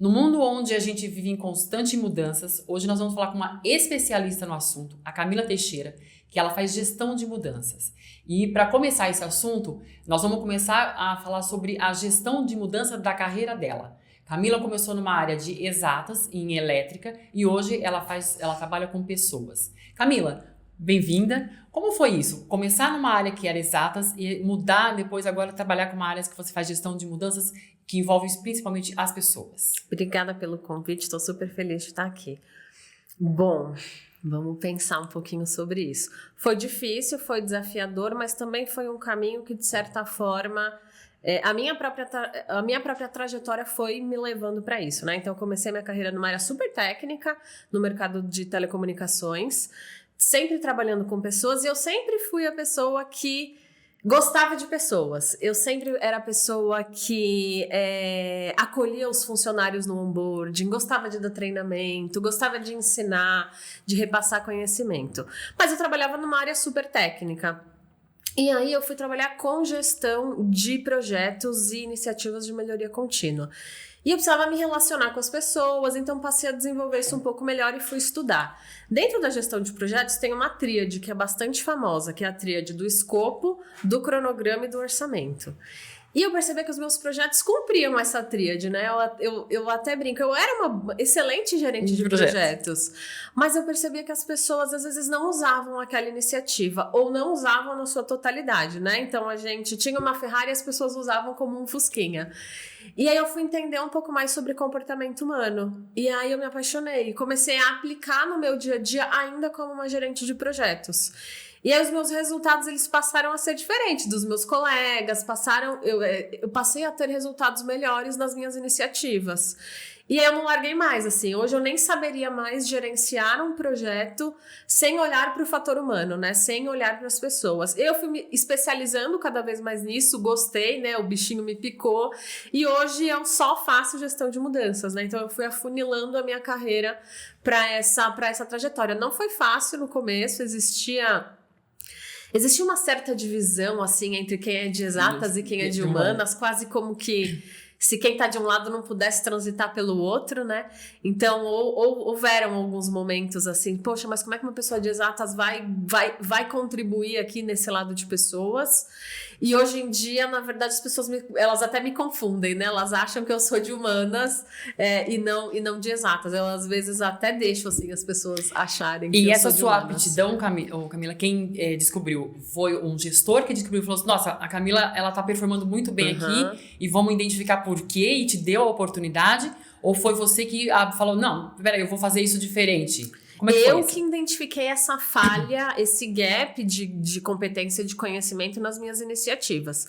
No mundo onde a gente vive em constantes mudanças, hoje nós vamos falar com uma especialista no assunto, a Camila Teixeira, que ela faz gestão de mudanças. E para começar esse assunto, nós vamos começar a falar sobre a gestão de mudança da carreira dela. Camila começou numa área de exatas, em elétrica, e hoje ela trabalha com pessoas. Camila, bem-vinda. Como foi isso? Começar numa área que era exatas e mudar depois agora trabalhar com uma área que você faz gestão de mudanças que envolve principalmente as pessoas. Obrigada pelo convite, estou super feliz de estar aqui. Bom, vamos pensar um pouquinho sobre isso. Foi difícil, foi desafiador, mas também foi um caminho que, de certa forma, a minha própria trajetória foi me levando para isso, né? Então, eu comecei minha carreira numa área super técnica, no mercado de telecomunicações, sempre trabalhando com pessoas, e eu sempre fui a pessoa que gostava de pessoas. Eu sempre era a pessoa que acolhia os funcionários no onboarding, gostava de dar treinamento, gostava de ensinar, de repassar conhecimento. Mas eu trabalhava numa área super técnica. E aí eu fui trabalhar com gestão de projetos e iniciativas de melhoria contínua. E eu precisava me relacionar com as pessoas, então passei a desenvolver isso um pouco melhor e fui estudar. Dentro da gestão de projetos tem uma tríade que é bastante famosa, que é a tríade do escopo, do cronograma e do orçamento. E eu percebi que os meus projetos cumpriam essa tríade, né? Eu até brinco, eu era uma excelente gerente de projetos, mas eu percebia que as pessoas às vezes não usavam aquela iniciativa ou não usavam na sua totalidade, né? Então a gente tinha uma Ferrari e as pessoas usavam como um Fusquinha. E aí eu fui entender um pouco mais sobre comportamento humano. E aí eu me apaixonei e comecei a aplicar no meu dia a dia ainda como uma gerente de projetos. E aí os meus resultados, eles passaram a ser diferentes dos meus colegas, eu passei a ter resultados melhores nas minhas iniciativas. E aí eu não larguei mais, assim, hoje eu nem saberia mais gerenciar um projeto sem olhar para o fator humano, né, sem olhar para as pessoas. Eu fui me especializando cada vez mais nisso, gostei, né, o bichinho me picou, e hoje eu só faço gestão de mudanças, né, então eu fui afunilando a minha carreira para essa trajetória. Não foi fácil no começo, existia uma certa divisão, assim, entre quem é de exatas e quem é de humanas, quase como que se quem tá de um lado não pudesse transitar pelo outro, né? Então, houveram alguns momentos assim, poxa, mas como é que uma pessoa de exatas vai contribuir aqui nesse lado de pessoas? E hoje em dia, na verdade, as pessoas elas até me confundem, né? Elas acham que eu sou de humanas e não de exatas. Eu, às vezes, até deixo, assim, as pessoas acharem que eu sou de humanas. E essa sua aptidão, Camila, quem descobriu? Foi um gestor que descobriu e falou assim, nossa, a Camila, ela tá performando muito bem aqui e vamos identificar por quê e te deu a oportunidade? Ou foi você que falou, não, peraí, eu vou fazer isso diferente? Como é que foi isso? Que identifiquei essa falha, esse gap de competência e de conhecimento nas minhas iniciativas.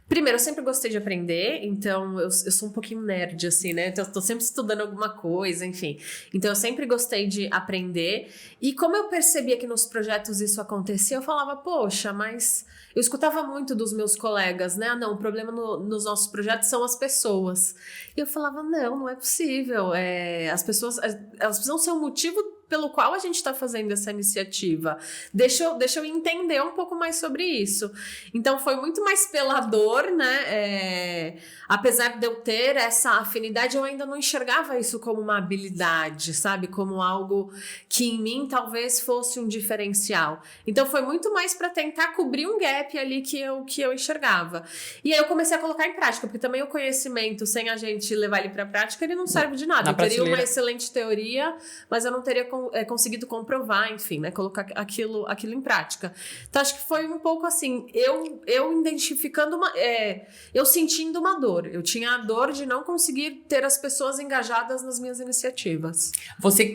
Primeiro, eu sempre gostei de aprender, então eu sou um pouquinho nerd, assim, né? Então eu tô sempre estudando alguma coisa, enfim. Então eu sempre gostei de aprender. E como eu percebia que nos projetos isso acontecia, eu falava, poxa, mas eu escutava muito dos meus colegas, né? Ah, não, o problema nos nossos projetos são as pessoas. E eu falava, não é possível. As pessoas, elas precisam ser um motivo pelo qual a gente está fazendo essa iniciativa. Deixa eu entender um pouco mais sobre isso. Então, foi muito mais pela dor, né? Apesar de eu ter essa afinidade, eu ainda não enxergava isso como uma habilidade, sabe? Como algo que em mim talvez fosse um diferencial. Então, foi muito mais para tentar cobrir um gap ali que eu enxergava. E aí, eu comecei a colocar em prática, porque também o conhecimento, sem a gente levar ele para a prática, ele não serve de nada. Eu teria uma excelente teoria, mas eu não teria conseguido comprovar, enfim, né, colocar aquilo em prática. Então, acho que foi um pouco assim, eu identificando eu sentindo uma dor. Eu tinha a dor de não conseguir ter as pessoas engajadas nas minhas iniciativas. Você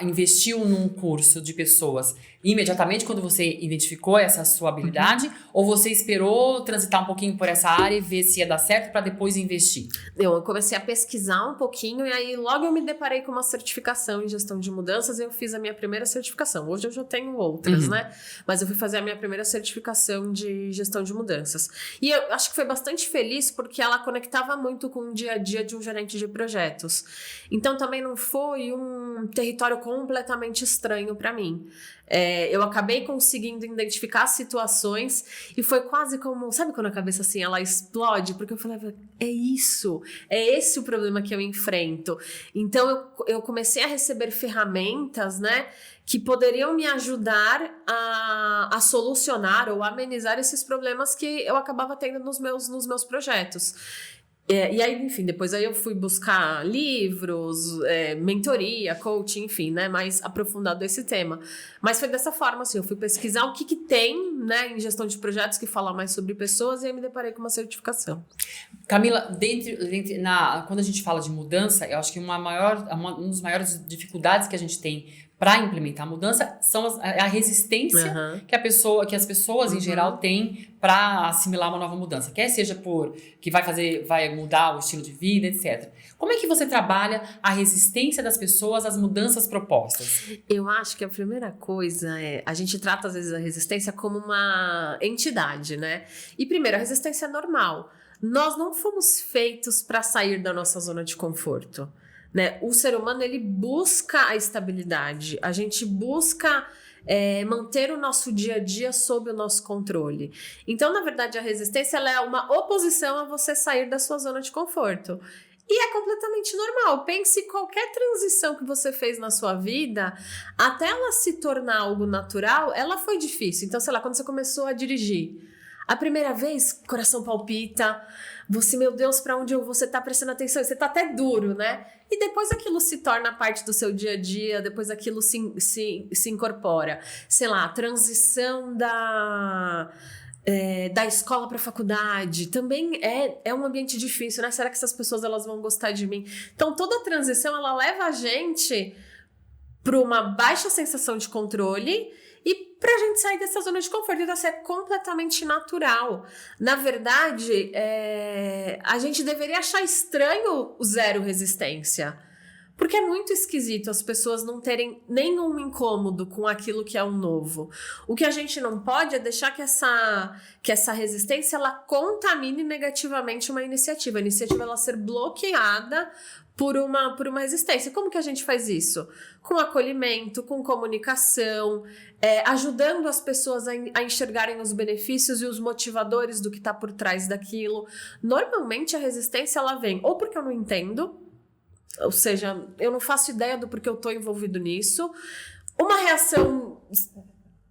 investiu num curso de pessoas imediatamente quando você identificou essa sua habilidade? Ou você esperou transitar um pouquinho por essa área e ver se ia dar certo para depois investir? Eu comecei a pesquisar um pouquinho e aí logo eu me deparei com uma certificação em gestão de mudanças e eu fiz a minha primeira certificação. Hoje eu já tenho outras, né? Mas eu fui fazer a minha primeira certificação de gestão de mudanças. E eu acho que foi bastante feliz porque ela conectava muito com o dia a dia de um gerente de projetos. Então também não foi um território completamente estranho para mim. Eu acabei conseguindo identificar situações e foi quase como, sabe quando a cabeça assim, ela explode? Porque eu falava, é esse o problema que eu enfrento. Então eu comecei a receber ferramentas, né, que poderiam me ajudar a solucionar ou amenizar esses problemas que eu acabava tendo nos meus projetos. E aí, enfim, depois aí eu fui buscar livros, mentoria, coaching, enfim, né, mais aprofundado esse tema. Mas foi dessa forma, assim, eu fui pesquisar o que tem, né, em gestão de projetos que fala mais sobre pessoas e aí me deparei com uma certificação. Camila, quando a gente fala de mudança, eu acho que uma das maiores dificuldades que a gente tem para implementar a mudança é a resistência que as pessoas em geral têm para assimilar uma nova mudança, quer seja que vai mudar o estilo de vida, etc. Como é que você trabalha a resistência das pessoas às mudanças propostas? Eu acho que a primeira coisa a gente trata às vezes a resistência como uma entidade, né? E primeiro, a resistência é normal. Nós não fomos feitos para sair da nossa zona de conforto. Né? O ser humano, ele busca a estabilidade, a gente busca manter o nosso dia a dia sob o nosso controle. Então, na verdade, a resistência ela é uma oposição a você sair da sua zona de conforto. E é completamente normal. Pense qualquer transição que você fez na sua vida, até ela se tornar algo natural, ela foi difícil. Então, sei lá, quando você começou a dirigir, a primeira vez, coração palpita, você, meu Deus, pra onde você tá prestando atenção? Você tá até duro, né? E depois aquilo se torna parte do seu dia a dia, depois aquilo se incorpora. Sei lá, a transição da escola para a faculdade também é um ambiente difícil, né? Será que essas pessoas elas vão gostar de mim? Então, toda a transição, ela leva a gente para uma baixa sensação de controle e pra gente sair dessa zona de conforto. Então, assim, é completamente natural. Na verdade, a gente deveria achar estranho o zero resistência. Porque é muito esquisito as pessoas não terem nenhum incômodo com aquilo que é um novo. O que a gente não pode é deixar que essa resistência ela contamine negativamente uma iniciativa. A iniciativa ela ser bloqueada por uma resistência. Como que a gente faz isso? Com acolhimento, com comunicação, ajudando as pessoas a enxergarem os benefícios e os motivadores do que está por trás daquilo. Normalmente a resistência ela vem ou porque eu não entendo, ou seja, eu não faço ideia do porquê eu estou envolvido nisso, uma reação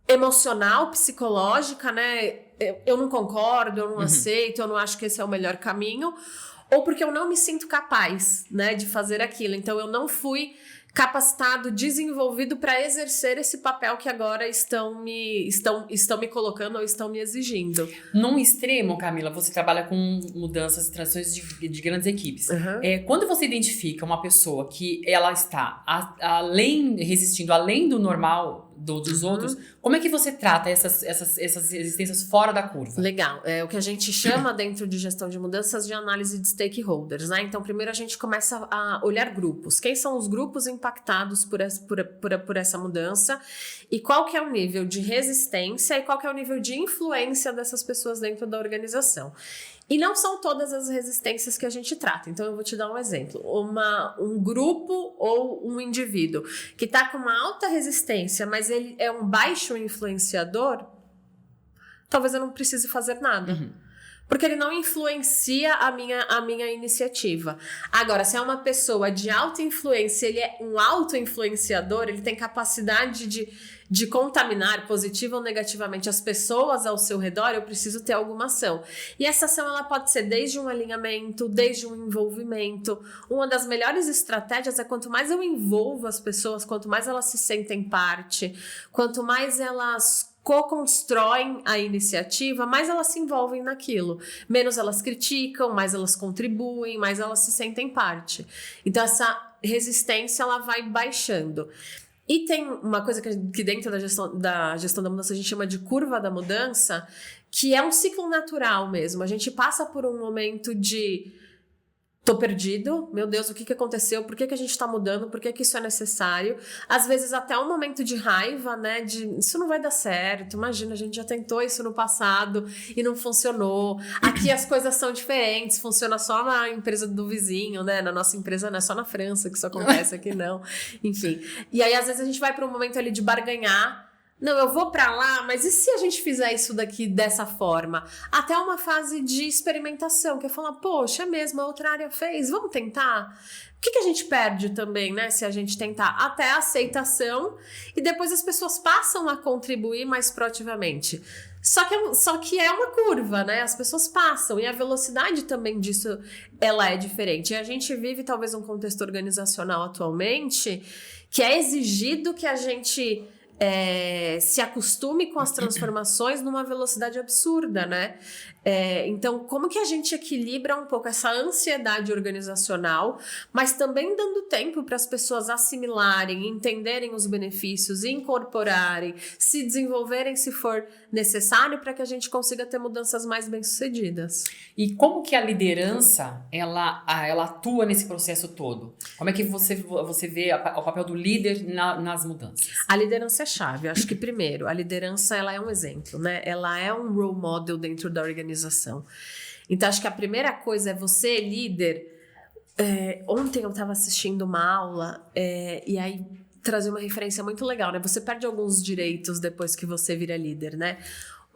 emocional, psicológica, né? Eu não concordo, eu não aceito, eu não acho que esse é o melhor caminho, ou porque eu não me sinto capaz, né, de fazer aquilo. Então, eu não fui capacitado, desenvolvido para exercer esse papel que agora estão me colocando ou estão me exigindo. Num extremo, Camila, você trabalha com mudanças e transições de grandes equipes. Quando você identifica uma pessoa que ela está resistindo além do normal dos outros, como é que você trata essas resistências fora da curva? Legal. É o que a gente chama dentro de gestão de mudanças de análise de stakeholders, né? Então, primeiro a gente começa a olhar grupos. Quem são os grupos impactados por essa mudança e qual que é o nível de resistência e qual que é o nível de influência dessas pessoas dentro da organização. E não são todas as resistências que a gente trata. Então, eu vou te dar um exemplo. Um grupo ou um indivíduo que está com uma alta resistência, mas ele é um baixo influenciador, talvez eu não precise fazer nada. Porque ele não influencia a minha iniciativa. Agora, se é uma pessoa de alta influência, ele é um auto-influenciador, ele tem capacidade de contaminar positiva ou negativamente as pessoas ao seu redor, eu preciso ter alguma ação. E essa ação ela pode ser desde um alinhamento, desde um envolvimento. Uma das melhores estratégias é quanto mais eu envolvo as pessoas, quanto mais elas se sentem parte, quanto mais elas co-constroem a iniciativa, mais elas se envolvem naquilo. Menos elas criticam, mais elas contribuem, mais elas se sentem parte. Então, essa resistência ela vai baixando. E tem uma coisa que dentro da gestão da mudança a gente chama de curva da mudança, que é um ciclo natural mesmo. A gente passa por um momento de tô perdido, meu Deus, o que aconteceu? Por que a gente tá mudando? Por que isso é necessário? Às vezes até um momento de raiva, né? De isso não vai dar certo. Imagina, a gente já tentou isso no passado e não funcionou. Aqui as coisas são diferentes, funciona só na empresa do vizinho, né? Na nossa empresa não é só na França que isso acontece, aqui não. Enfim. E aí, às vezes, a gente vai para um momento ali de barganhar. Não, eu vou pra lá, mas e se a gente fizer isso daqui dessa forma? Até uma fase de experimentação, que é falar, poxa, é mesmo, a outra área fez, vamos tentar? O que a gente perde também, né, se a gente tentar? Até a aceitação, e depois as pessoas passam a contribuir mais proativamente. Só que é uma curva, né? As pessoas passam, e a velocidade também disso, ela é diferente. E a gente vive talvez um contexto organizacional atualmente que é exigido que a gente... se acostume com as transformações numa velocidade absurda, né? Então, como que a gente equilibra um pouco essa ansiedade organizacional, mas também dando tempo para as pessoas assimilarem, entenderem os benefícios, incorporarem, se desenvolverem se for necessário, para que a gente consiga ter mudanças mais bem-sucedidas. E como que a liderança, ela atua nesse processo todo? Como é que você vê o papel do líder nas mudanças? A liderança é chave. Eu acho que, primeiro, a liderança ela é um exemplo, né? Ela é um role model dentro da organização. Então, acho que a primeira coisa é você, líder... ontem eu estava assistindo uma aula e aí trazer uma referência muito legal, né? Você perde alguns direitos depois que você vira líder, né?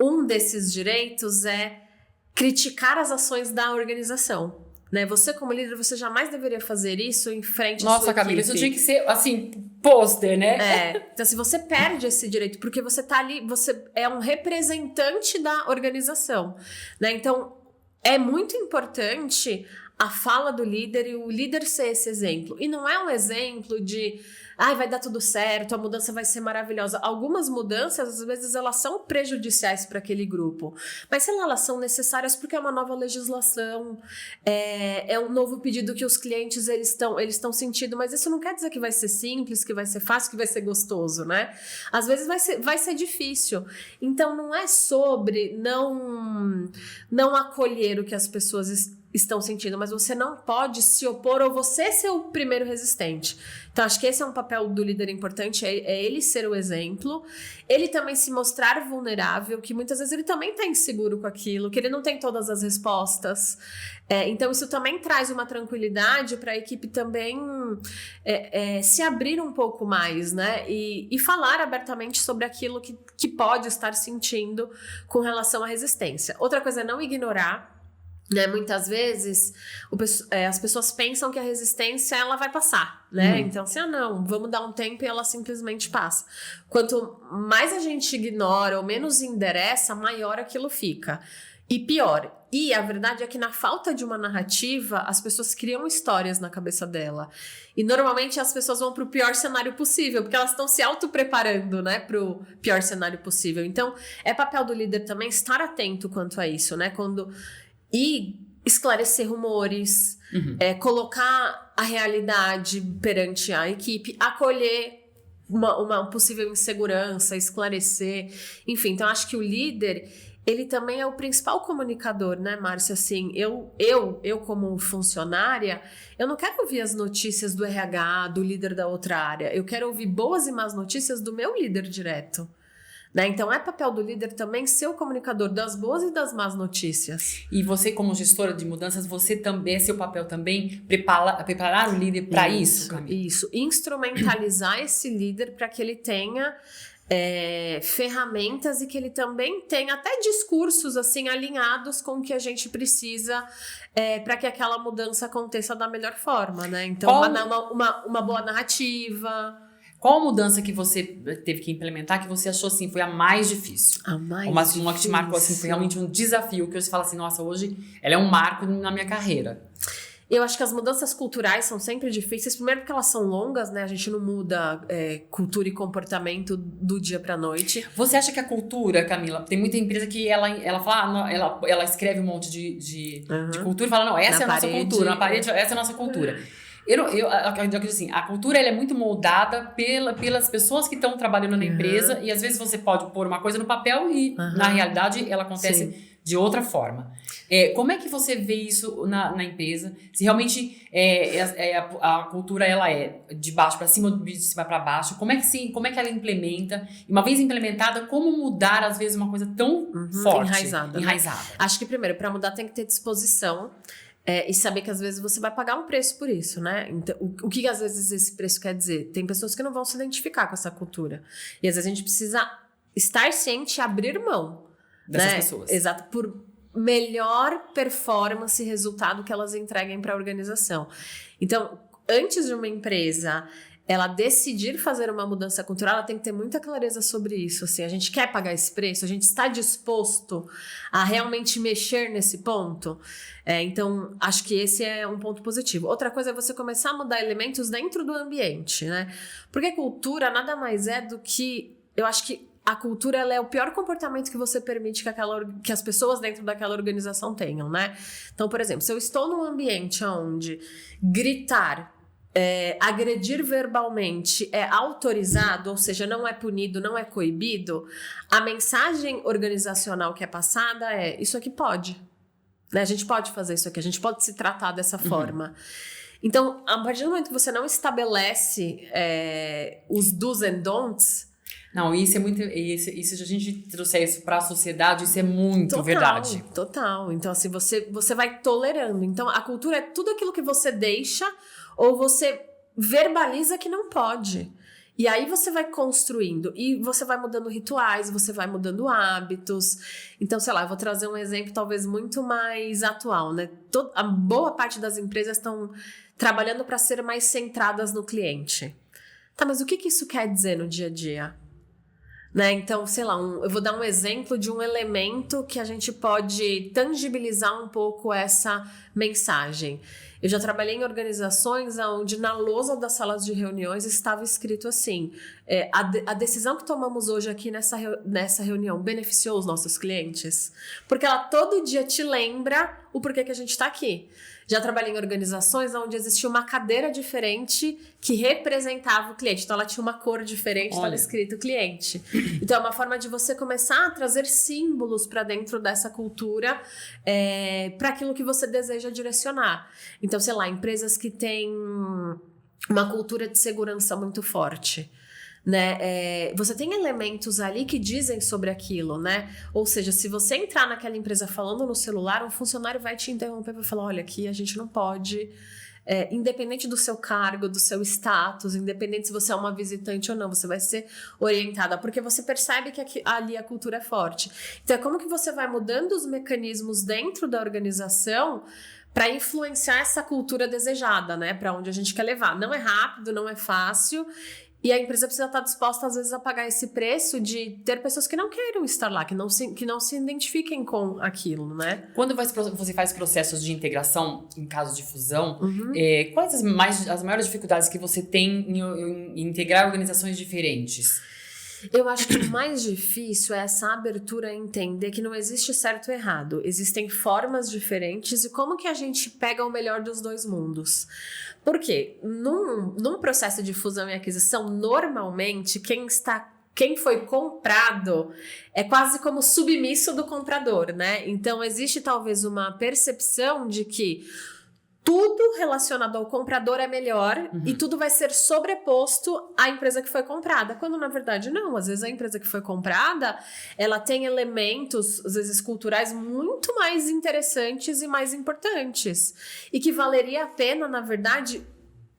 Um desses direitos é criticar as ações da organização. Né? Você, como líder, você jamais deveria fazer isso em frente à sua equipe. Nossa, Camila, isso tinha que ser, assim, pôster, né? Então, assim, você perde esse direito, porque você tá ali, você é um representante da organização, né? Então, é muito importante a fala do líder e o líder ser esse exemplo. E não é um exemplo de... vai dar tudo certo, a mudança vai ser maravilhosa. Algumas mudanças, às vezes, elas são prejudiciais para aquele grupo. Mas, sei lá, elas são necessárias porque é uma nova legislação, é um novo pedido que os clientes eles estão sentindo, mas isso não quer dizer que vai ser simples, que vai ser fácil, que vai ser gostoso, né? Às vezes vai ser difícil. Então, não é sobre não acolher o que as pessoas estão sentindo, mas você não pode se opor ou você ser o primeiro resistente. Então, acho que esse é um papel do líder importante, é ele ser o exemplo, ele também se mostrar vulnerável, que muitas vezes ele também está inseguro com aquilo, que ele não tem todas as respostas. Então, isso também traz uma tranquilidade para a equipe também se abrir um pouco mais, né? E falar abertamente sobre aquilo que pode estar sentindo com relação à resistência. Outra coisa é não ignorar. Né? Muitas vezes as pessoas pensam que a resistência ela vai passar, né? Então, assim, não, vamos dar um tempo e ela simplesmente passa. Quanto mais a gente ignora ou menos endereça, maior aquilo fica. E pior. E a verdade é que na falta de uma narrativa, as pessoas criam histórias na cabeça dela. E normalmente as pessoas vão para o pior cenário possível, porque elas estão se auto-preparando, né, para o pior cenário possível. Então, é papel do líder também estar atento quanto a isso, né? E esclarecer rumores, colocar a realidade perante a equipe, acolher uma possível insegurança, esclarecer, enfim. Então, acho que o líder, ele também é o principal comunicador, né, Márcia? Assim, eu como funcionária, eu não quero ouvir as notícias do RH, do líder da outra área. Eu quero ouvir boas e más notícias do meu líder direto. Né? Então, é papel do líder também ser o comunicador das boas e das más notícias. E você, como gestora de mudanças, você também, é seu papel também preparar o líder para isso, Camila? Isso, instrumentalizar esse líder para que ele tenha ferramentas e que ele também tenha até discursos assim alinhados com o que a gente precisa para que aquela mudança aconteça da melhor forma, né? Então, uma boa narrativa. Qual a mudança que você teve que implementar que você achou assim, foi a mais difícil? Uma que te marcou assim, foi realmente um desafio, que você fala assim, nossa, hoje ela é um marco na minha carreira. Eu acho que as mudanças culturais são sempre difíceis, primeiro porque elas são longas, né? A gente não muda cultura e comportamento do dia pra noite. Você acha que a cultura, Camila, tem muita empresa que ela fala, ela escreve um monte de cultura e fala, não, essa é a nossa cultura, na parede, essa é a nossa cultura. Eu acredito assim, a cultura ela é muito moldada pelas pessoas que estão trabalhando na empresa e às vezes você pode pôr uma coisa no papel e na realidade ela acontece de outra forma. Como é que você vê isso na empresa? Se realmente a cultura ela é de baixo para cima, de cima para baixo, como é que ela implementa? E uma vez implementada, como mudar, às vezes, uma coisa tão forte? Enraizada. Né? Acho que, primeiro, para mudar tem que ter disposição. E saber que às vezes você vai pagar um preço por isso, né? Então, o que às vezes esse preço quer dizer? Tem pessoas que não vão se identificar com essa cultura. E às vezes a gente precisa estar ciente e abrir mão dessas pessoas. Exato, por melhor performance e resultado que elas entreguem para a organização. Então, antes de uma empresa ela decidir fazer uma mudança cultural, ela tem que ter muita clareza sobre isso. Assim, a gente quer pagar esse preço? A gente está disposto a realmente mexer nesse ponto? Então, acho que esse é um ponto positivo. Outra coisa é você começar a mudar elementos dentro do ambiente, né? Porque cultura nada mais é do que... Eu acho que a cultura ela é o pior comportamento que você permite que as pessoas dentro daquela organização tenham, né? Então, por exemplo, se eu estou num ambiente onde gritar, agredir verbalmente é autorizado, ou seja, não é punido, não é coibido, a mensagem organizacional que é passada é: isso aqui pode, né? A gente pode fazer isso aqui, a gente pode se tratar dessa forma. Então, a partir do momento que você não estabelece os do's and don'ts. Não, isso é muito. Isso, se a gente trouxer isso para a sociedade, isso é muito verdade. Total. Então, assim, você vai tolerando. Então, a cultura é tudo aquilo que você deixa ou você verbaliza que não pode. E aí você vai construindo. E você vai mudando rituais, você vai mudando hábitos. Então, sei lá, eu vou trazer um exemplo talvez muito mais atual, né? A boa parte das empresas estão trabalhando para ser mais centradas no cliente. Tá, mas o que isso quer dizer no dia a dia? Né? Então, sei lá, eu vou dar um exemplo de um elemento que a gente pode tangibilizar um pouco essa mensagem. Eu já trabalhei em organizações onde na lousa das salas de reuniões estava escrito assim: a decisão que tomamos hoje aqui nessa reunião beneficiou os nossos clientes? Porque ela todo dia te lembra o porquê que a gente está aqui. Já trabalhei em organizações onde existia uma cadeira diferente que representava o cliente. Então, ela tinha uma cor diferente, estava escrito cliente. Então, é uma forma de você começar a trazer símbolos para dentro dessa cultura, para aquilo que você deseja direcionar. Então, sei lá, empresas que têm uma cultura de segurança muito forte. Né? Você tem elementos ali que dizem sobre aquilo, né? Ou seja, se você entrar naquela empresa falando no celular, um funcionário vai te interromper e vai falar: olha, aqui a gente não pode, independente do seu cargo, do seu status, independente se você é uma visitante ou não, você vai ser orientada, porque você percebe que ali a cultura é forte. Então, é como que você vai mudando os mecanismos dentro da organização para influenciar essa cultura desejada, né? Para onde a gente quer levar. Não é rápido, não é fácil. E a empresa precisa estar disposta, às vezes, a pagar esse preço de ter pessoas que não queiram estar lá, que não se identifiquem com aquilo, né? Quando você faz processos de integração, em caso de fusão, quais as maiores dificuldades que você tem em integrar organizações diferentes? Eu acho que o mais difícil é essa abertura a entender que não existe certo e errado. Existem formas diferentes e como que a gente pega o melhor dos dois mundos. Por quê? Num processo de fusão e aquisição, normalmente, quem foi comprado é quase como submisso do comprador, né? Então, existe talvez uma percepção de que tudo relacionado ao comprador é melhor e tudo vai ser sobreposto à empresa que foi comprada, quando na verdade não. Às vezes a empresa que foi comprada, ela tem elementos, às vezes culturais, muito mais interessantes e mais importantes e que valeria a pena, na verdade,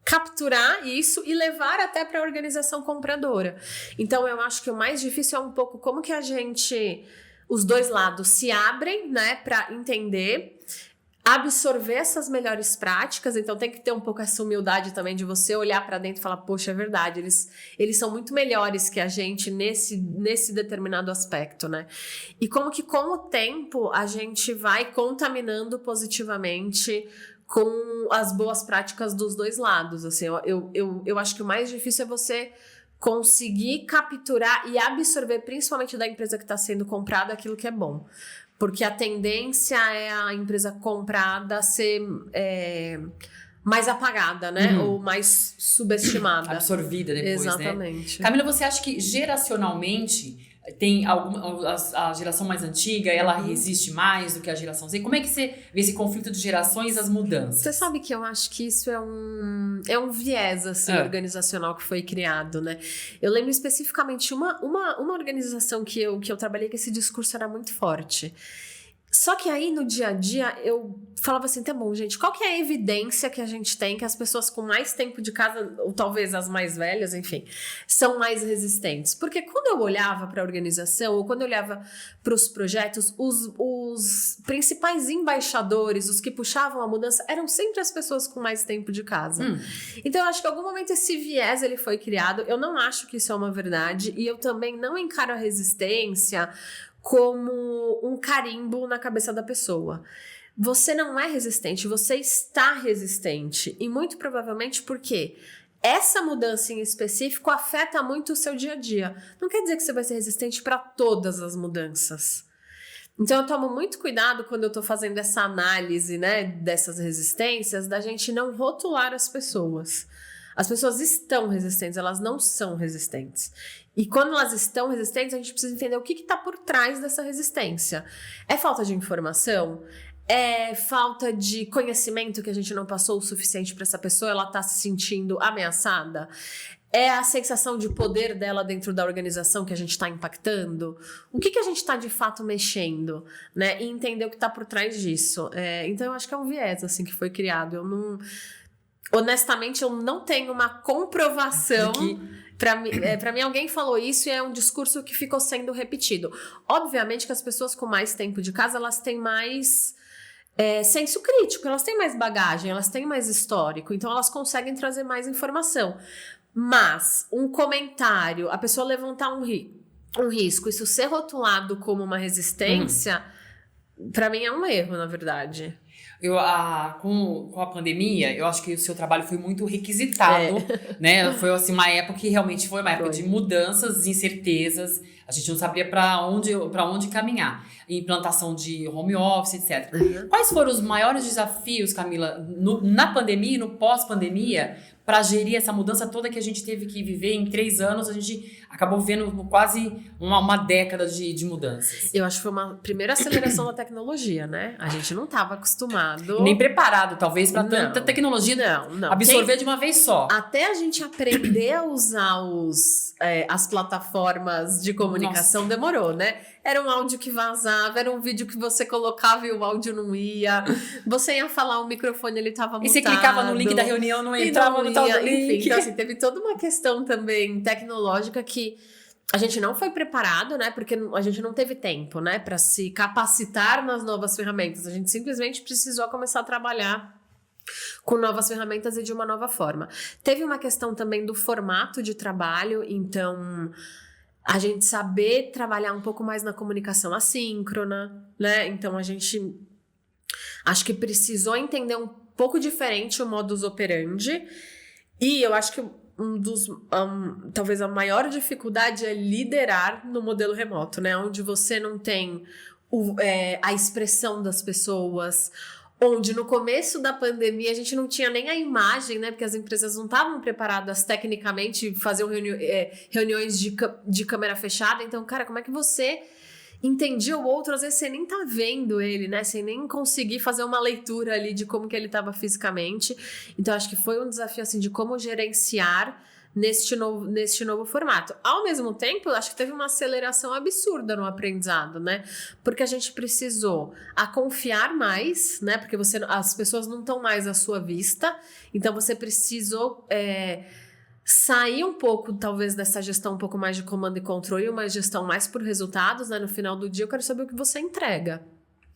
capturar isso e levar até para a organização compradora. Então eu acho que o mais difícil é um pouco como que os dois lados se abrem, né, para entender, absorver essas melhores práticas. Então tem que ter um pouco essa humildade também de você olhar para dentro e falar: poxa, é verdade, eles são muito melhores que a gente nesse determinado aspecto, né? E como que com o tempo a gente vai contaminando positivamente com as boas práticas dos dois lados. Assim, eu acho que o mais difícil é você conseguir capturar e absorver, principalmente da empresa que está sendo comprada, aquilo que é bom. Porque a tendência é a empresa comprada ser mais apagada, né? Ou mais subestimada. Absorvida depois, exatamente, né? Camila, você acha que geracionalmente Tem a geração mais antiga, ela resiste mais do que a geração Z? Como é que você vê esse conflito de gerações e as mudanças? Você sabe que eu acho que isso é um viés assim, organizacional que foi criado, né? Eu lembro especificamente uma organização que eu trabalhei que esse discurso era muito forte. Só que aí, no dia a dia, eu falava assim, tá bom, gente, qual que é a evidência que a gente tem que as pessoas com mais tempo de casa, ou talvez as mais velhas, enfim, são mais resistentes? Porque quando eu olhava para a organização, ou quando eu olhava para os projetos, os principais embaixadores, os que puxavam a mudança, eram sempre as pessoas com mais tempo de casa. Então, eu acho que em algum momento esse viés ele foi criado. Eu não acho que isso é uma verdade, e eu também não encaro a resistência como um carimbo na cabeça da pessoa. Você não é resistente, você está resistente. E muito provavelmente porque essa mudança em específico afeta muito o seu dia a dia. Não quer dizer que você vai ser resistente para todas as mudanças. Então eu tomo muito cuidado quando eu tô fazendo essa análise, né, dessas resistências, da gente não rotular as pessoas. As pessoas estão resistentes, elas não são resistentes. E quando elas estão resistentes, a gente precisa entender o que está por trás dessa resistência. É falta de informação? É falta de conhecimento que a gente não passou o suficiente para essa pessoa, ela está se sentindo ameaçada? É a sensação de poder dela dentro da organização que a gente está impactando? O que a gente está de fato mexendo, né? E entender o que está por trás disso. Então eu acho que é um viés assim, que foi criado. Eu não... Honestamente, eu não tenho uma comprovação. Para mim, alguém falou isso e é um discurso que ficou sendo repetido. Obviamente que as pessoas com mais tempo de casa, elas têm mais senso crítico, elas têm mais bagagem, elas têm mais histórico, então elas conseguem trazer mais informação. Mas um comentário, a pessoa levantar um risco, isso ser rotulado como uma resistência, para mim é um erro, na verdade. Com a pandemia, eu acho que o seu trabalho foi muito requisitado, né? Foi assim, uma época que realmente foi uma época de mudanças, incertezas. A gente não sabia para onde caminhar. Implantação de home office, etc. Quais foram os maiores desafios, Camila, na pandemia e no pós-pandemia, para gerir essa mudança toda que a gente teve que viver em 3 anos? A gente acabou vendo quase uma década de mudanças. Eu acho que foi uma primeira aceleração da tecnologia, né? A gente não estava acostumado... Nem preparado, talvez, para tanta tecnologia absorver de uma vez só. Até a gente aprender a usar as plataformas de comunicação demorou, né? Era um áudio que vazava, era um vídeo que você colocava e o áudio não ia. Você ia falar, o microfone ele estava mutado. E você clicava no link da reunião, não entrava no tal do link. Enfim, então assim, teve toda uma questão também tecnológica que a gente não foi preparado, né? Porque a gente não teve tempo, né? Para se capacitar nas novas ferramentas. A gente simplesmente precisou começar a trabalhar com novas ferramentas e de uma nova forma. Teve uma questão também do formato de trabalho, então... a gente saber trabalhar um pouco mais na comunicação assíncrona, né? Então, a gente acho que precisou entender um pouco diferente o modus operandi. E eu acho que talvez a maior dificuldade é liderar no modelo remoto, né? Onde você não tem a expressão das pessoas, onde no começo da pandemia a gente não tinha nem a imagem, né? Porque as empresas não estavam preparadas tecnicamente, faziam reuniões de câmera fechada. Então, cara, como é que você entendia o outro? Às vezes você nem tá vendo ele, né? Sem nem conseguir fazer uma leitura ali de como que ele estava fisicamente. Então, acho que foi um desafio, assim, de como gerenciar neste novo formato. Ao mesmo tempo, acho que teve uma aceleração absurda no aprendizado, né? Porque a gente precisou confiar mais, né? Porque as pessoas não estão mais à sua vista, então você precisou sair um pouco, talvez, dessa gestão um pouco mais de comando e controle, uma gestão mais por resultados, né? No final do dia, eu quero saber o que você entrega.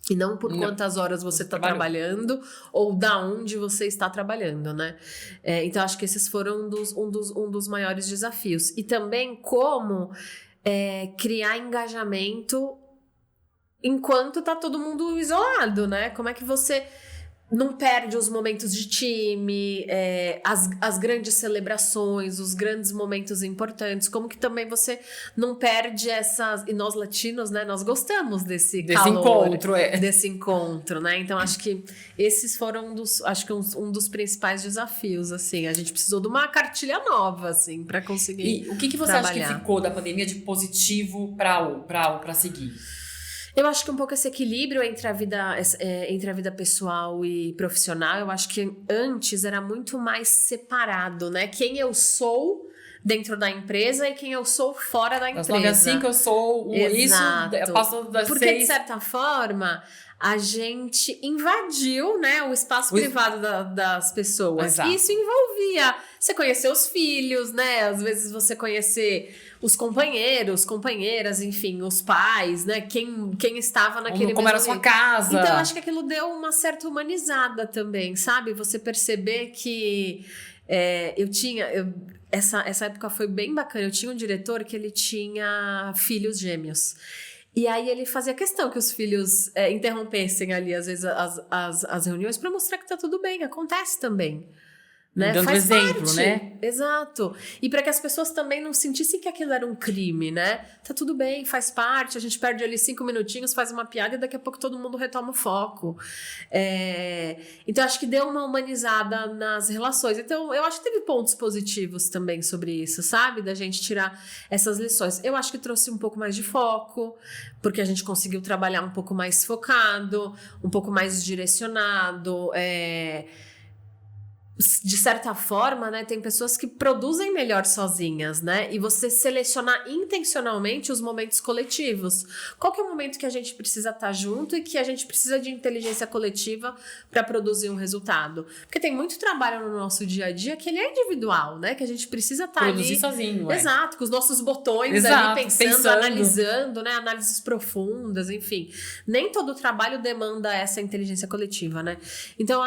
E não por quantas horas você está trabalhando ou da onde você está trabalhando, né? Então, acho que esses foram um dos maiores desafios. E também como criar engajamento enquanto tá todo mundo isolado, né? Como é que você não perde os momentos de time, as grandes celebrações, os grandes momentos importantes, como que também você não perde essas... E nós latinos, né, nós gostamos desse calor, encontro, desse encontro, né? Então, acho que esses foram um dos principais desafios, assim. A gente precisou de uma cartilha nova, assim, para conseguir E o que você acha que ficou da pandemia de positivo para seguir? Eu acho que um pouco esse equilíbrio entre a vida pessoal e profissional, eu acho que antes era muito mais separado, né? Quem eu sou dentro da empresa e quem eu sou fora da empresa. É assim que eu sou, Exato. Isso passou das Porque, 6... de certa forma, a gente invadiu, né, o espaço privado das pessoas. Exato. E isso envolvia você conhecer os filhos, né? Às vezes você conhecer os companheiros, companheiras, enfim, os pais, né? Quem estava naquele como era a sua casa. Então, acho que aquilo deu uma certa humanizada também, sabe? Você perceber que essa época foi bem bacana. Eu tinha um diretor que ele tinha filhos gêmeos. E aí ele fazia questão que os filhos interrompessem ali, às vezes, as reuniões para mostrar que tá tudo bem, acontece também. Né? Dando Faz exemplo, parte. né? Exato. E para que as pessoas também não sentissem que aquilo era um crime, né? Tá tudo bem, faz parte, a gente perde ali 5 minutinhos, faz uma piada e daqui a pouco todo mundo retoma o foco. Então, acho que deu uma humanizada nas relações. Então, eu acho que teve pontos positivos também sobre isso, sabe? Da gente tirar essas lições. Eu acho que trouxe um pouco mais de foco, porque a gente conseguiu trabalhar um pouco mais focado, um pouco mais direcionado, de certa forma, né, tem pessoas que produzem melhor sozinhas, né? E você selecionar intencionalmente os momentos coletivos. Qual que é o momento que a gente precisa estar junto e que a gente precisa de inteligência coletiva para produzir um resultado? Porque tem muito trabalho no nosso dia a dia que ele é individual, né? Que a gente precisa estar produzir ali sozinho, exato, com os nossos botões exato, ali pensando, analisando, né? Análises profundas, enfim. Nem todo trabalho demanda essa inteligência coletiva, né? Então,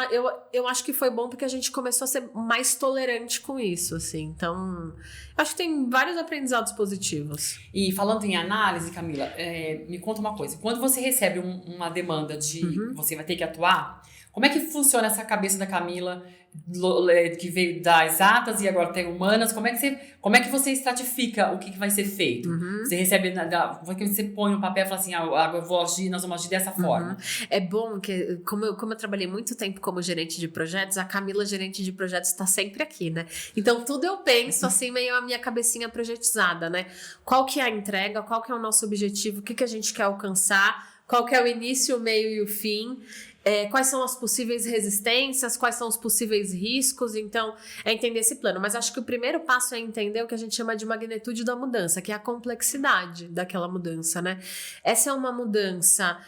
eu acho que foi bom porque a gente começou a ser mais tolerante com isso, assim. Então, acho que tem vários aprendizados positivos. E falando em análise, Camila, me conta uma coisa. Quando você recebe uma demanda de você vai ter que atuar, como é que funciona essa cabeça da Camila, que veio das exatas e agora tem humanas? Como é que você estratifica o que vai ser feito? Você recebe, você põe no papel e fala assim, eu vou agir, nós vamos agir dessa forma. É bom que, como eu trabalhei muito tempo como gerente de projetos, a Camila, gerente de projetos, está sempre aqui, né? Então, tudo eu penso assim, meio a minha cabecinha projetizada, né? Qual que é a entrega, qual que é o nosso objetivo, o que a gente quer alcançar, qual que é o início, o meio e o fim. Quais são as possíveis resistências, quais são os possíveis riscos, então é entender esse plano, mas acho que o primeiro passo é entender o que a gente chama de magnitude da mudança, que é a complexidade daquela mudança, né? Essa é uma mudança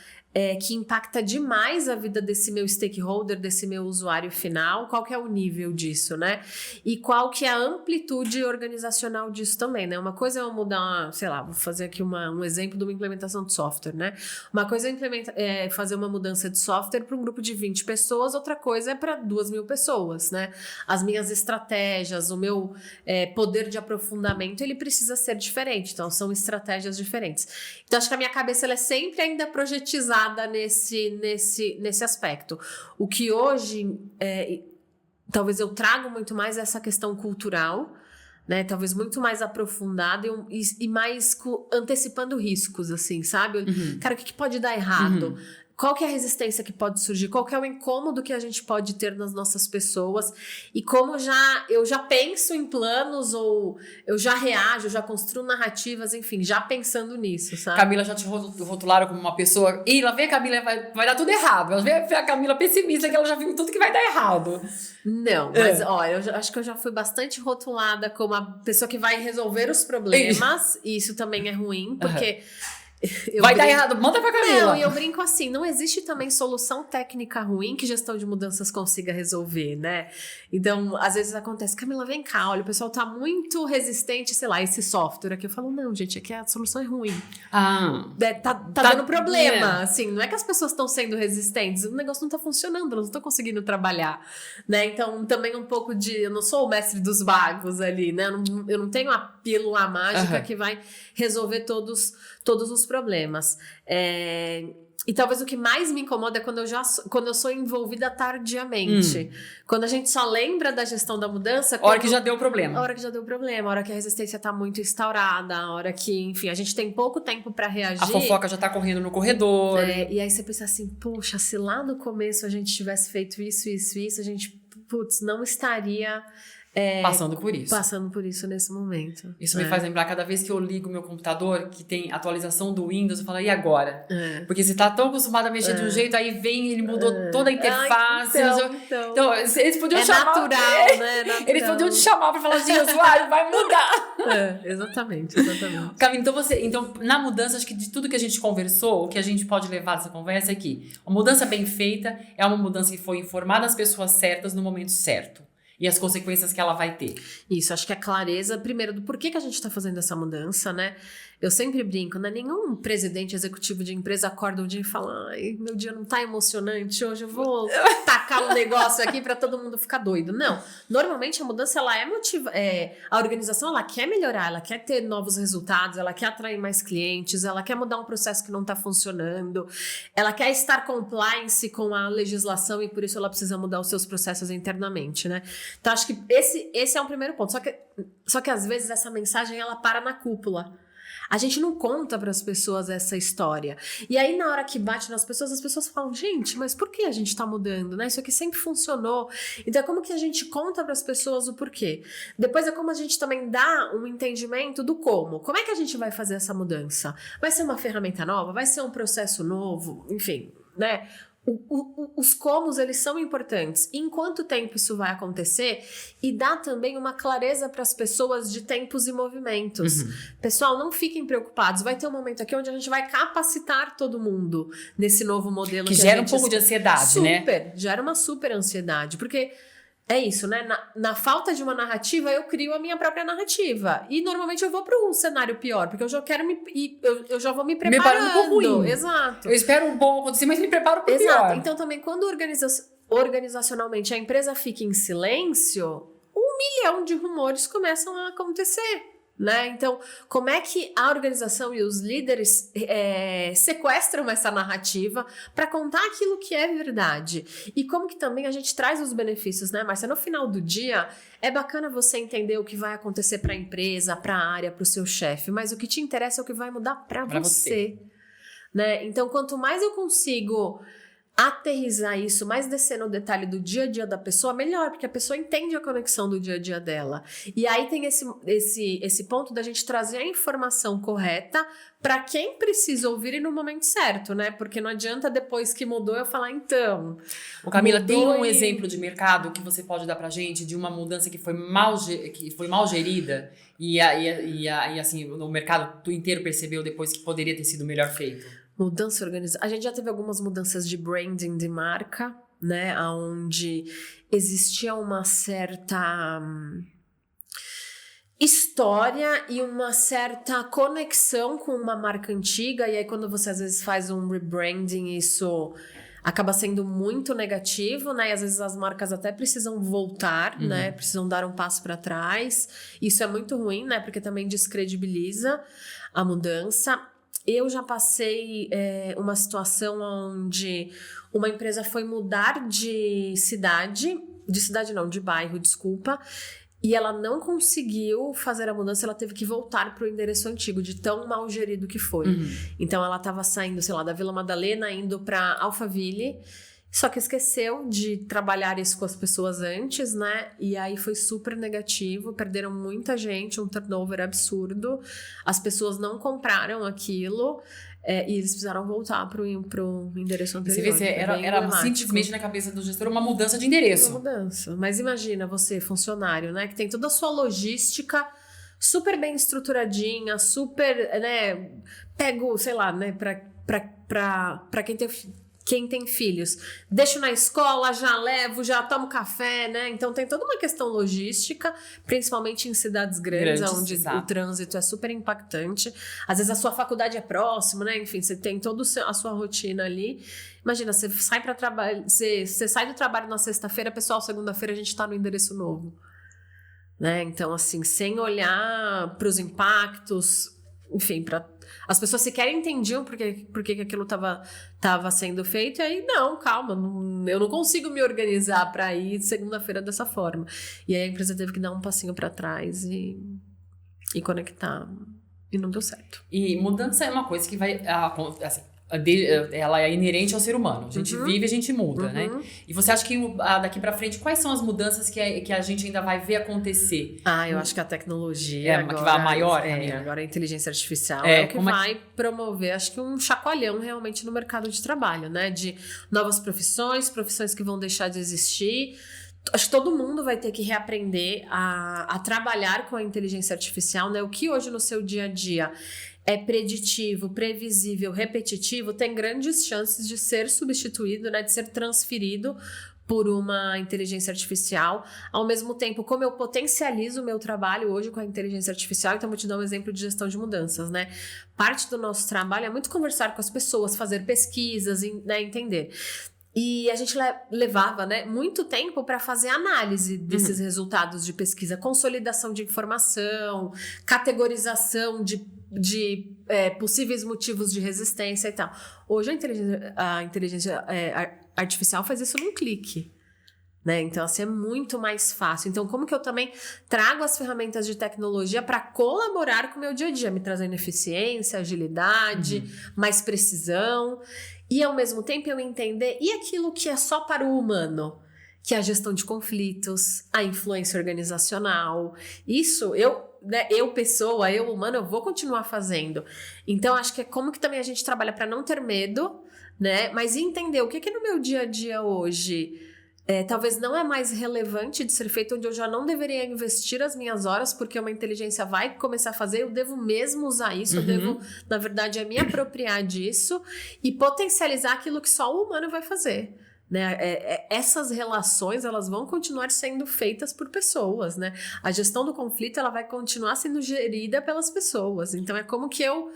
que impacta demais a vida desse meu stakeholder, desse meu usuário final, qual que é o nível disso, né? E qual que é a amplitude organizacional disso também, né? Uma coisa é eu mudar, sei lá, vou fazer aqui um exemplo de uma implementação de software, né? Uma coisa é fazer uma mudança de software para um grupo de 20 pessoas, outra coisa é para 2.000 pessoas, né? As minhas estratégias, o meu poder de aprofundamento, ele precisa ser diferente, então são estratégias diferentes. Então acho que a minha cabeça ela é sempre ainda projetizada nesse aspecto. O que hoje talvez eu trago muito mais essa questão cultural, né? Talvez muito mais aprofundada e mais antecipando riscos, assim, sabe? Cara, o que pode dar errado? Qual que é a resistência que pode surgir? Qual que é o incômodo que a gente pode ter nas nossas pessoas? E como eu já penso em planos, ou eu já reajo, já construo narrativas, enfim, já pensando nisso, sabe? Camila já te rotularam como uma pessoa... Ih, lá vem a Camila, vai dar tudo errado. Ela vem a Camila pessimista, que ela já viu tudo que vai dar errado. Não, mas olha, acho que eu já fui bastante rotulada como a pessoa que vai resolver os problemas. E isso também é ruim, porque... Vai dar errado, manda pra Camila. Não, e eu brinco assim, não existe também solução técnica ruim que gestão de mudanças consiga resolver, né? Então, às vezes acontece, Camila, vem cá, olha, o pessoal tá muito resistente, sei lá, esse software aqui. Eu falo, não, gente, aqui a solução é ruim. Tá dando problema, assim, não é que as pessoas estão sendo resistentes, o negócio não tá funcionando, elas não estão conseguindo trabalhar, né? Então, também um pouco eu não sou o mestre dos magos ali, né? Eu não tenho a pílula mágica que vai resolver todos os problemas. E talvez o que mais me incomoda é quando eu sou envolvida tardiamente. Quando a gente só lembra da gestão da mudança... A hora que já deu problema. A hora que já deu problema, a hora que a resistência tá muito instaurada, a hora que, enfim, a gente tem pouco tempo pra reagir. A fofoca já tá correndo no corredor. E aí você pensa assim, poxa, se lá no começo a gente tivesse feito isso, a gente, putz, não estaria... passando por isso. Passando por isso nesse momento. Isso me faz lembrar, cada vez que eu ligo meu computador, que tem atualização do Windows, eu falo, e agora? Porque você tá tão acostumado a mexer de um jeito, aí vem, ele mudou toda a interface. Então, eles podiam chamar... natural, né? Natural. Eles podiam te chamar pra falar assim, usuário, vai mudar. Exatamente. Camila, então, na mudança, acho que de tudo que a gente conversou, o que a gente pode levar dessa conversa é que uma mudança bem feita é uma mudança que foi informada às pessoas certas no momento certo. E as consequências que ela vai ter. Isso, acho que a clareza, primeiro, do porquê que a gente está fazendo essa mudança, né? Eu sempre brinco, né? Nenhum presidente executivo de empresa acorda um dia e fala, ai, meu dia não tá emocionante, hoje eu vou tacar um negócio aqui para todo mundo ficar doido. Não, normalmente a mudança, ela a organização, ela quer melhorar, ela quer ter novos resultados, ela quer atrair mais clientes, ela quer mudar um processo que não tá funcionando, ela quer estar compliance com a legislação e por isso ela precisa mudar os seus processos internamente, né? Então, acho que esse é um primeiro ponto. Só que às vezes essa mensagem, ela para na cúpula. A gente não conta para as pessoas essa história. E aí, na hora que bate nas pessoas, as pessoas falam, gente, mas por que a gente tá mudando, né? Isso aqui sempre funcionou. Então, é como que a gente conta para as pessoas o porquê? Depois é como a gente também dá um entendimento do como. Como é que a gente vai fazer essa mudança? Vai ser uma ferramenta nova? Vai ser um processo novo? Enfim, né? Os comos, eles são importantes. Em quanto tempo isso vai acontecer? E dá também uma clareza para as pessoas de tempos e movimentos. Pessoal, não fiquem preocupados. Vai ter um momento aqui onde a gente vai capacitar todo mundo nesse novo modelo. Que gera um pouco de ansiedade, né? Gera uma super ansiedade. Porque é isso, né? Na falta de uma narrativa, eu crio a minha própria narrativa. E normalmente eu vou para um cenário pior, porque eu já quero eu já vou me preparando. Pro ruim. Exato. Eu espero um bom acontecer, mas me preparo pro pior. Então também, quando organizacionalmente a empresa fica em silêncio, 1 milhão de rumores começam a acontecer. Né? Então, como é que a organização e os líderes sequestram essa narrativa para contar aquilo que é verdade? E como que também a gente traz os benefícios, né, Márcia? No final do dia, é bacana você entender o que vai acontecer para a empresa, para a área, para o seu chefe, mas o que te interessa é o que vai mudar para você. Né? Então, quanto mais eu consigo aterrizar isso, mais descer no detalhe do dia a dia da pessoa, melhor, porque a pessoa entende a conexão do dia a dia dela. E aí tem esse ponto da gente trazer a informação correta para quem precisa ouvir e no momento certo, né? Porque não adianta depois que mudou eu falar, então... Camila, tem um exemplo de mercado que você pode dar pra gente de uma mudança que foi mal gerida e assim, o mercado inteiro percebeu depois que poderia ter sido melhor feito? Mudança organizacional. A gente já teve algumas mudanças de branding de marca, né? Onde existia uma certa história e uma certa conexão com uma marca antiga. E aí, quando você às vezes faz um rebranding, isso acaba sendo muito negativo, né? E às vezes as marcas até precisam voltar, né? Precisam dar um passo para trás. Isso é muito ruim, né? Porque também descredibiliza a mudança. Eu já passei uma situação onde uma empresa foi mudar de bairro, desculpa, e ela não conseguiu fazer a mudança, ela teve que voltar para o endereço antigo, de tão mal gerido que foi. Então ela estava saindo, sei lá, da Vila Madalena, indo para Alphaville, só que esqueceu de trabalhar isso com as pessoas antes, né? E aí foi super negativo, perderam muita gente, um turnover absurdo. As pessoas não compraram aquilo e eles precisaram voltar pro endereço anterior. Você vê, era simplesmente na cabeça do gestor uma mudança de endereço. Uma mudança. Mas imagina você, funcionário, né? Que tem toda a sua logística super bem estruturadinha, super, né? Pego, sei lá, né? Pra quem tem filhos, deixo na escola, já levo, já tomo café, né? Então tem toda uma questão logística, principalmente em cidades grandes onde o trânsito é super impactante. Às vezes a sua faculdade é próxima, né? Enfim, você tem toda a sua rotina ali. Imagina, você sai para trabalho, você sai do trabalho na sexta-feira, pessoal, segunda-feira a gente tá no endereço novo. Né? Então, assim, sem olhar para os impactos, enfim, as pessoas sequer entendiam por que aquilo estava sendo feito, e aí, não, calma, eu não consigo me organizar para ir segunda-feira dessa forma. E aí a empresa teve que dar um passinho para trás e conectar, e não deu certo. E mudança é uma coisa que vai, assim, ela é inerente ao ser humano. A gente vive, a gente muda, né? E você acha que daqui pra frente, quais são as mudanças que a gente ainda vai ver acontecer? Eu acho que a tecnologia agora, que vai maior, agora a inteligência artificial é o que vai promover, acho que um chacoalhão realmente no mercado de trabalho, né? De novas profissões que vão deixar de existir. Acho que todo mundo vai ter que reaprender a trabalhar com a inteligência artificial, né? O que hoje no seu dia a dia é preditivo, previsível, repetitivo, tem grandes chances de ser substituído, né? De ser transferido por uma inteligência artificial. Ao mesmo tempo, como eu potencializo o meu trabalho hoje com a inteligência artificial, então vou te dar um exemplo de gestão de mudanças, né? Parte do nosso trabalho é muito conversar com as pessoas, fazer pesquisas, né? Entender. E a gente levava, né, muito tempo para fazer análise desses resultados de pesquisa, consolidação de informação, categorização de possíveis motivos de resistência e tal. Hoje a inteligência artificial faz isso num clique. Né? Então, assim, é muito mais fácil. Então, como que eu também trago as ferramentas de tecnologia para colaborar com o meu dia a dia, me trazendo eficiência, agilidade, mais precisão, e ao mesmo tempo eu entender, e aquilo que é só para o humano? Que é a gestão de conflitos, a influência organizacional. Isso, pessoa, eu humano, eu vou continuar fazendo. Então, acho que é como que também a gente trabalha para não ter medo, né? Mas entender o que no meu dia a dia hoje talvez não é mais relevante de ser feito, onde eu já não deveria investir as minhas horas, porque uma inteligência vai começar a fazer, eu devo mesmo usar isso, eu devo, na verdade, me apropriar disso e potencializar aquilo que só o humano vai fazer. Né? Essas relações, elas vão continuar sendo feitas por pessoas, né? A gestão do conflito, ela vai continuar sendo gerida pelas pessoas. Então, é como que eu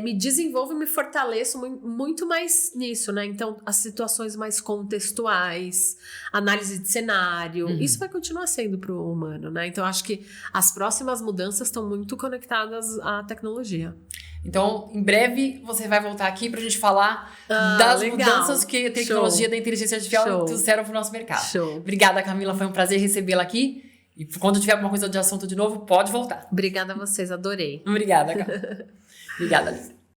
me desenvolvo e me fortaleço muito mais nisso, né? Então, as situações mais contextuais, análise de cenário, isso vai continuar sendo para o humano, né? Então, acho que as próximas mudanças estão muito conectadas à tecnologia. Então, em breve, você vai voltar aqui pra gente falar das mudanças que a tecnologia da inteligência artificial trouxeram pro nosso mercado. Show. Obrigada, Camila. Foi um prazer recebê-la aqui. E quando tiver alguma coisa de assunto de novo, pode voltar. Obrigada a vocês, adorei. Obrigada, Camila. Obrigada, Lisa.